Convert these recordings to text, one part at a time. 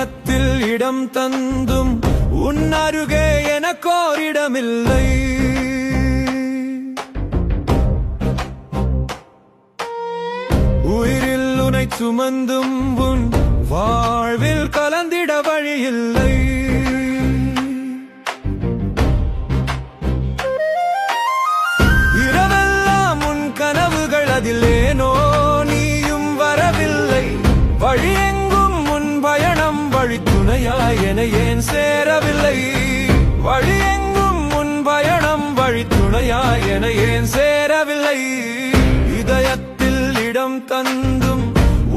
இதயத்தில் இடம் தந்தும் உன் அருகே எனக்கோரிடமில்லை. உயிரில் உனை சுமந்தும் உன் வாழ்வில் கலந்திட வழியில்லை. இரவெல்லாம் உன் கனவுகள், அதில் ஏனோ நீயும் வரவில்லை. வழியெங்கும் உன் பயணம், வழித்துணையாய் என ஏன் சேரவில்லை? வழியெங்கும் உன் பயணம், வழித்துணையாய் என ஏன் சேரவில்லை? இதயத்தில் இடம் தந்தும்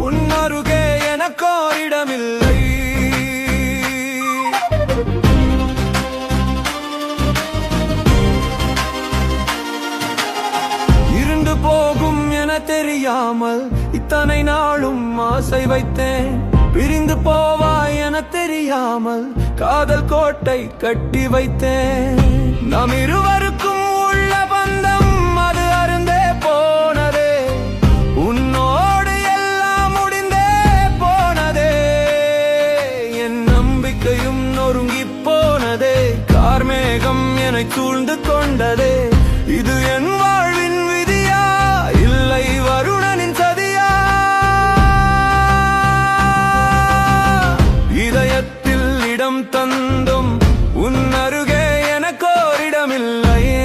உன் அருகே எனக்கோரிடமில்லை. இருண்டு போகும் என தெரியாமல் இத்தனை நாளும் ஆசை வைத்தேன். பிரிந்து போவாய் என தெரியாமல் காதல் கோட்டை கட்டி வைத்தேன். நாம் இருவருக்கும் உள்ள பந்தம் அது அருந்தே போனதே. உன்னோடு எல்லாம் முடிந்தே போனதே. என் நம்பிக்கையும் நொறுங்கி போனதே. கார்மேகம் என்னை சூழ்ந்து கொண்டதே. இது என் வாழ்வின் விதியா, இல்லை வருணனின் சதியா? இதயத்தில் இடம் தந்தும் உன் அருகே எனக்கோரிடமில்லையே.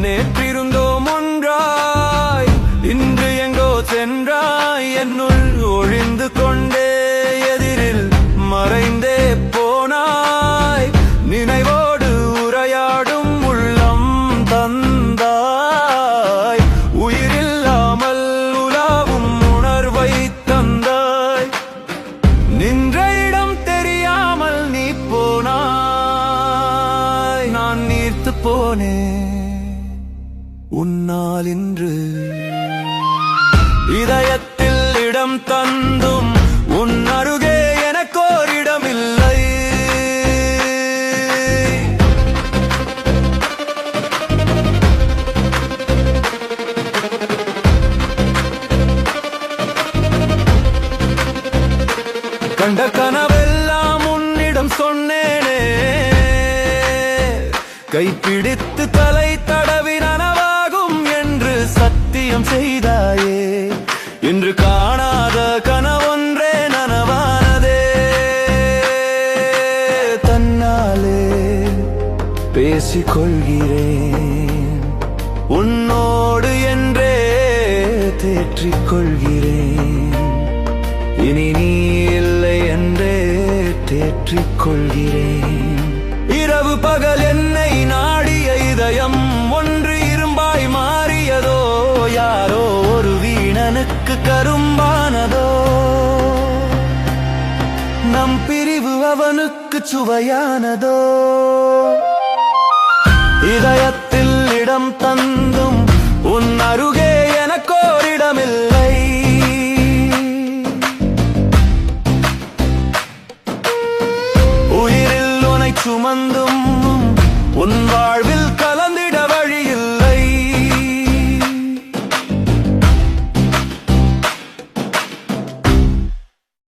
நேற்றிருந்தோம் ஒன்றாய், இன்று எங்கோ சென்றாய். என்னுள் ஒழிந்து கொண்டே எதிரில் மறைந்தே போனாய். நினைவோடு உரையாடும் உள்ளம் தந்தாய். உயிரில்லாமல் உலாவும் உணர்வை தந்தாய். நின்ற இடம் தெரியாமல் நீ போனாய். நான் நீர்த்து போனேன் உன்னால் இன்று. இதயத்தில் இடம் தந்தும் உன் அருகே எனக்கோரிடமில்லை. கண்ட கனவெல்லாம் உன்னிடம் சொன்னேனே. கைப்பிடித்து தலை தடவி நனவாகும் என்று சத்தியம் செய்தாயே. இன்று காணாத கனவொன்றே நனவானதே. தன்னாலே பேசிக்கொள்கிறேன், உன்னோடு என்றே தேற்றிக் கொள்கிறேன். இனி நீ இல்லை என்றே தேற்றிக் கொள்கிறேன். இரவு பகல் என்னை நாடிய இதயம் ஒன்று இரும்பாய் மாறியதோ. யாரோ ஒரு வீணனுக்கு கரும்பானதோ. நம் பிரிவு அவனுக்கு சுவையானதோ. இதயத்தில் இடம் தந்தும் உன் அருகே எனக்கோரிடமில்லை. உயிரில் உனை சுமந்தும் உன் வாழ்வு